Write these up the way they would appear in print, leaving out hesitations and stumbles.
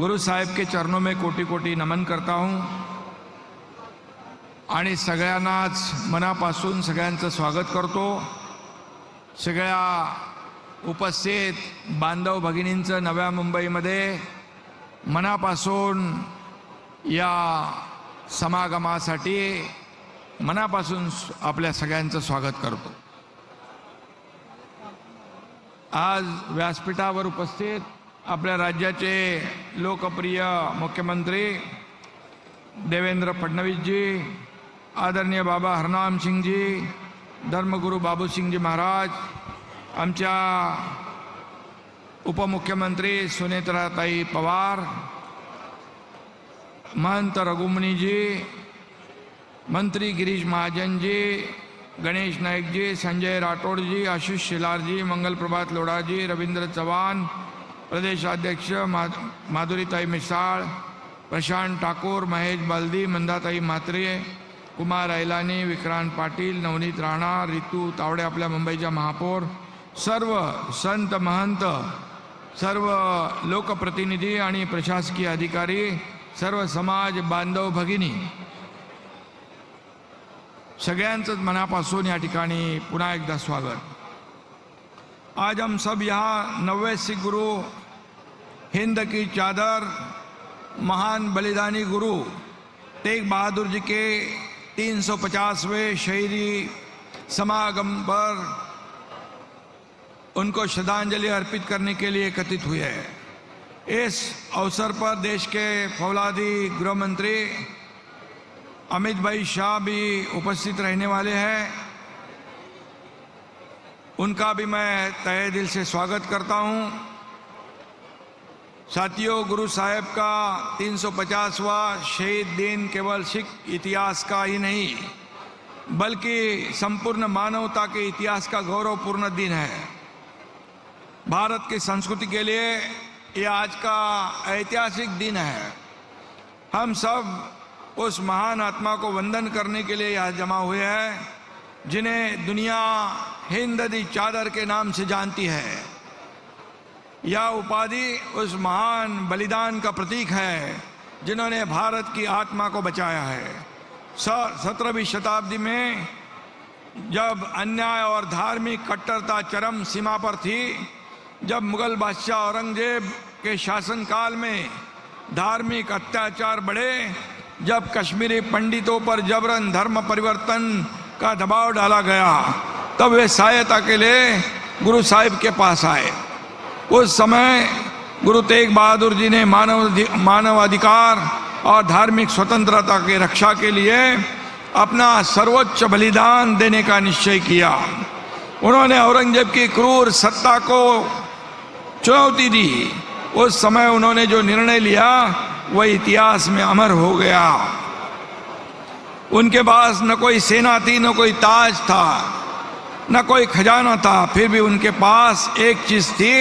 गुरु साहेब के चरणों में कोटी कोटी नमन करता हूं आणि सगळ्यांनाच मनापासून सगळ्यांचं स्वागत करतो। सगळ्या उपस्थित बांधव भगिनींचं नव्या मुंबईमध्ये मनापासून या समागमासाठी मनापासून आपल्या सगळ्यांचं स्वागत करतो। आज व्यासपीठावर उपस्थित आपल्या राज्याचे लोकप्रिय मुख्यमंत्री देवेंद्र फडणवीस जी, आदरणीय बाबा हरनाम सिंह जी, धर्मगुरू बाबू सिंह जी महाराज, आमच्या उपमुख्यमंत्री सुनेत्राताई पवार, महंत रघुमुनी जी, मंत्री गिरीश महाजन जी, गणेश नायक जी, संजय राठौड़ जी, आशीष शिलार जी, मंगल प्रभात लोढ़ा जी, रविंद्र चौहान, प्रदेशाध्यक्ष माधुरीताई मिसाळ, प्रशांत ठाकुर, महेश बालदी, मंदाताई म्हात्रे, कुमार ऐलानी, विक्रांत पाटील, नवनीत राणा, रितू तावडे, आपल्या मुंबईच्या महापौर, सर्व संत महंत, सर्व लोकप्रतिनिधी आणि प्रशासकीय अधिकारी, सर्व समाज बांधव भगिनी, सगळ्यांचं मनापासून या ठिकाणी पुन्हा एकदा स्वागत। आज हम सब यहाँ 90 सिख गुरु, हिंद की चादर, महान बलिदानी गुरु तेग बहादुर जी के 350वें शहीदी समागम पर उनको श्रद्धांजलि अर्पित करने के लिए एकत्रित हुए हैं। इस अवसर पर देश के फौलादी गृह मंत्री अमित भाई शाह भी उपस्थित रहने वाले हैं। उनका भी मैं तहे दिल से स्वागत करता हूं। साथियों, गुरु साहेब का 350वां शहीद दिन केवल सिख इतिहास का ही नहीं बल्कि संपूर्ण मानवता के इतिहास का गौरवपूर्ण दिन है। भारत की संस्कृति के लिए यह आज का ऐतिहासिक दिन है। हम सब उस महान आत्मा को वंदन करने के लिए यहाँ जमा हुए हैं जिन्हें दुनिया हिंद दी चादर के नाम से जानती है। यह उपाधि उस महान बलिदान का प्रतीक है जिन्होंने भारत की आत्मा को बचाया है। 17वीं शताब्दी में जब अन्याय और धार्मिक कट्टरता चरम सीमा पर थी, जब मुगल बादशाह औरंगजेब के शासनकाल में धार्मिक अत्याचार बढ़े, जब कश्मीरी पंडितों पर जबरन धर्म परिवर्तन का दबाव डाला गया, तब वे सहायता के लिए गुरु साहिब के पास आए। उस समय गुरु तेग बहादुर जी ने मानवाधिकार और धार्मिक स्वतंत्रता की रक्षा के लिए अपना सर्वोच्च बलिदान देने का निश्चय किया। उन्होंने औरंगजेब की क्रूर सत्ता को चुनौती दी। उस समय उन्होंने जो निर्णय लिया वह इतिहास में अमर हो गया। उनके पास न कोई सेना थी, न कोई ताज था, न कोई खजाना था, फिर भी उनके पास एक चीज थी,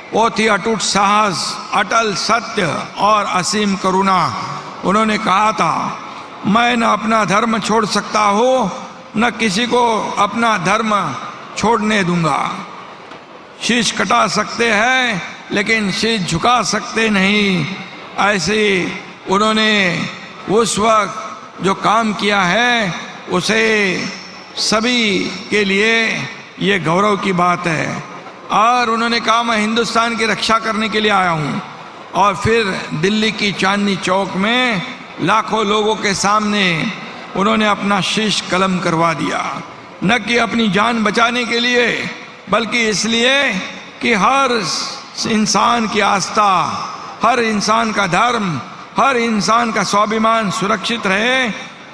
वो थी अटूट साहस, अटल सत्य और असीम करुणा। उन्होंने कहा था, मैं न अपना धर्म छोड़ सकता हूँ, न किसी को अपना धर्म छोड़ने दूंगा। शीश कटा सकते हैं लेकिन शीश झुका सकते नहीं। ऐसे उन्होंने उस वक्त जो काम किया है उसे सभी के लिए ये गौरव की बात है। और उन्होंने कहा, मैं हिंदुस्तान की रक्षा करने के लिए आया हूँ। और फिर दिल्ली की चांदनी चौक में लाखों लोगों के सामने उन्होंने अपना शीश कलम करवा दिया, न कि अपनी जान बचाने के लिए बल्कि इसलिए कि हर इंसान की आस्था, हर इंसान का धर्म, हर इंसान का स्वाभिमान सुरक्षित रहे।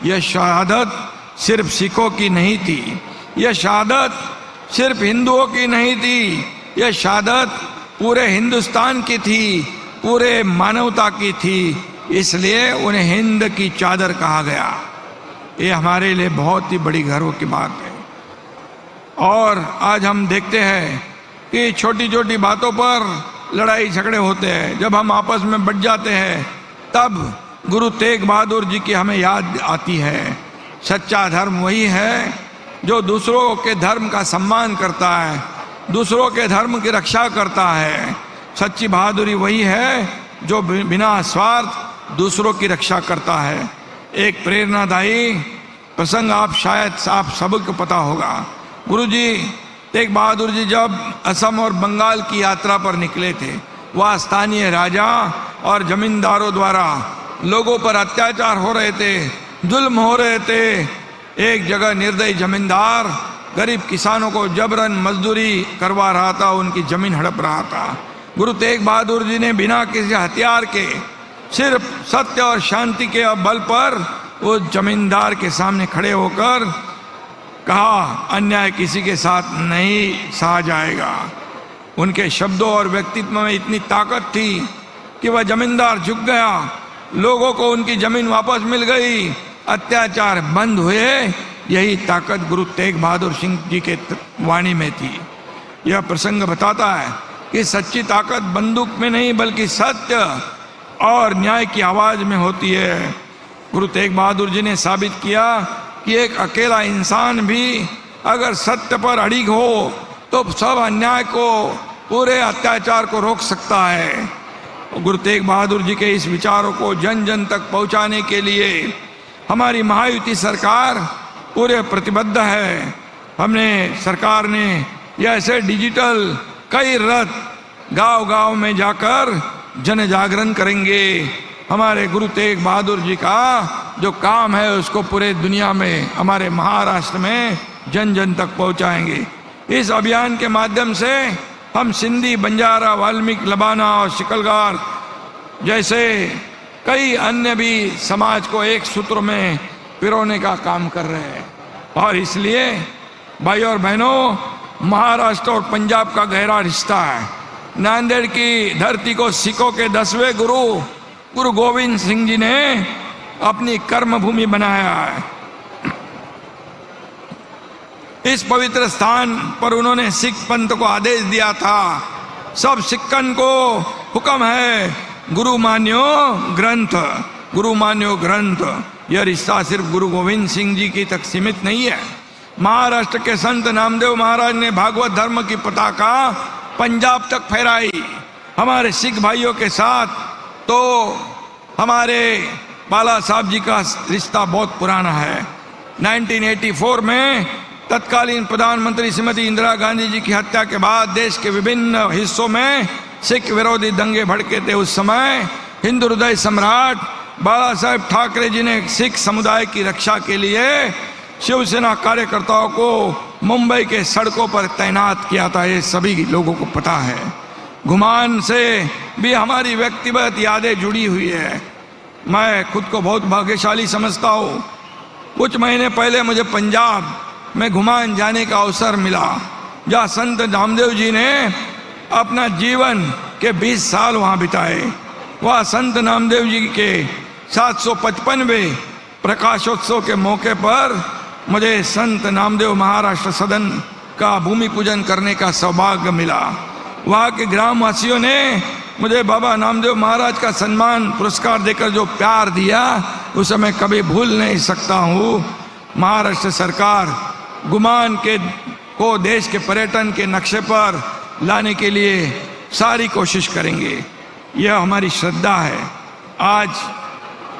यह शहादत सिर्फ सिखों की नहीं थी, यह शहादत सिर्फ हिंदुओं की नहीं थी, यह शहादत पूरे हिंदुस्तान की थी, पूरे मानवता की थी। इसलिए उन्हें हिंद की चादर कहा गया। ये हमारे लिए बहुत ही बड़ी गर्व की बात है। और आज हम देखते हैं कि छोटी छोटी बातों पर लड़ाई झगड़े होते हैं। जब हम आपस में बट जाते हैं तब गुरु तेग बहादुर जी की हमें याद आती है। सच्चा धर्म वही है जो दूसरों के धर्म का सम्मान करता है, दूसरों के धर्म की रक्षा करता है। सच्ची बहादुरी वही है जो बिना स्वार्थ दूसरों की रक्षा करता है। एक प्रेरणादायी प्रसंग आप सबको पता होगा। गुरुजी तेग बहादुर जी जब असम और बंगाल की यात्रा पर निकले थे, वह स्थानीय राजा और जमींदारों द्वारा लोगों पर अत्याचार हो रहे थे, जुल्म हो रहे थे। एक जगह निर्दयी जमींदार गरीब किसानों को जबरन मजदूरी करवा रहा था, उनकी जमीन हड़प रहा था। गुरु तेग बहादुर जी ने बिना किसी हथियार के, सिर्फ सत्य और शांति के बल पर उस जमींदार के सामने खड़े होकर कहा, अन्याय किसी के साथ नहीं सहा जाएगा। उनके शब्दों और व्यक्तित्व में इतनी ताकत थी कि वह जमींदार झुक गया, लोगों को उनकी जमीन वापस मिल गई, अत्याचार बंद हुए। यही ताकत गुरु तेग बहादुर सिंह जी के वाणी में थी। यह प्रसंग बताता है कि सच्ची ताकत बंदूक में नहीं बल्कि सत्य और न्याय की आवाज में होती है। गुरु तेग बहादुर जी ने साबित किया कि एक अकेला इंसान भी अगर सत्य पर अड़िग हो तो सब अन्याय को, पूरे अत्याचार को रोक सकता है। गुरु तेग बहादुर जी के इस विचारों को जन जन तक पहुंचाने के लिए हमारी महायुति सरकार पूरे प्रतिबद्ध है। सरकार ने ऐसे डिजिटल कई रथ गांव-गांव में जाकर जन जागरण करेंगे। हमारे गुरु तेग बहादुर जी का जो काम है उसको पूरे दुनिया में, हमारे महाराष्ट्र में जन जन तक पहुंचाएंगे। इस अभियान के माध्यम से हम सिंधी, बंजारा, वाल्मीकि, लबाना और शिकलगार जैसे कई अन्य भी समाज को एक सूत्र में पिरोने का काम कर रहे हैं। और इसलिए भाई और बहनों, महाराष्ट्र और पंजाब का गहरा रिश्ता है। नांदेड़ की धरती को सिखों के 10वें गुरु गोविंद सिंह जी ने अपनी कर्म भूमि बनाया है। इस पवित्र स्थान पर उन्होंने सिख पंथ को आदेश दिया था, सब सिक्कन को हुक्म है, गुरु मान्यो ग्रंथ, गुरु मान्यो ग्रंथ। यह रिश्ता सिर्फ गुरु गोविंद सिंह जी की तक सीमित नहीं है। महाराष्ट्र के संत नामदेव महाराज ने भागवत धर्म की पताका पंजाब तक फहराई। हमारे सिख भाइयों के साथ तो हमारे बाला साहब जी का रिश्ता बहुत पुराना है। 1984 में तत्कालीन प्रधानमंत्री श्रीमती इंदिरा गांधी जी की हत्या के बाद देश के विभिन्न हिस्सों में सिख विरोधी दंगे भड़के थे। उस समय हिंदू हृदय सम्राट बाला साहेब ठाकरे जी ने सिख समुदाय की रक्षा के लिए शिवसेना कार्यकर्ताओं को मुंबई के सड़कों पर तैनात किया था। ये सभी लोगों को पता है। घुमान से भी हमारी व्यक्तिगत यादें जुड़ी हुई है। मैं खुद को बहुत भाग्यशाली समझता हूँ। कुछ महीने पहले मुझे पंजाब में घुमान जाने का अवसर मिला, जहाँ संत नामदेव जी ने अपना जीवन के 20 साल वहाँ बिताए। वह संत नामदेव जी के 755वें प्रकाशोत्सव के मौके पर मुझे संत नामदेव महाराष्ट्र सदन का भूमि पूजन करने का सौभाग्य मिला। वहाँ के ग्रामवासियों ने मुझे बाबा नामदेव महाराज का सम्मान पुरस्कार देकर जो प्यार दिया, उसे मैं कभी भूल नहीं सकता हूँ। महाराष्ट्र सरकार घुमान को देश के पर्यटन के नक्शे पर लाने के लिए सारी कोशिश करेंगे। यह हमारी श्रद्धा है। आज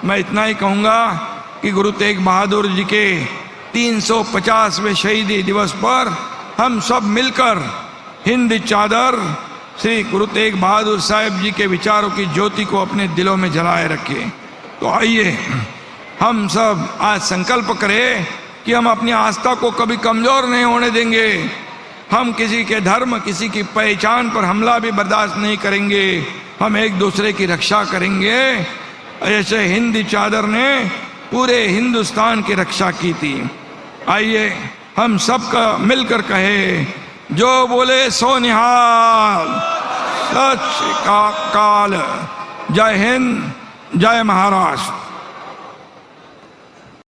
मैं इतना ही कहूँगा कि गुरु तेग बहादुर जी के 350वें शहीदी दिवस पर हम सब मिलकर हिंद चादर श्री गुरु तेग बहादुर साहब जी के विचारों की ज्योति को अपने दिलों में जलाए रखें। तो आइए हम सब आज संकल्प करें कि हम अपनी आस्था को कभी कमजोर नहीं होने देंगे। हम किसी के धर्म, किसी की पहचान पर हमला भी बर्दाश्त नहीं करेंगे। हम एक दूसरे की रक्षा करेंगे। ऐसे हिंद चादर ने पूरे हिंदुस्तान की रक्षा की थी। आइए हम सब का मिलकर कहे, जो बोले सो निहाल, सत श्री अकाल। जय हिंद, जय महाराष्ट्र।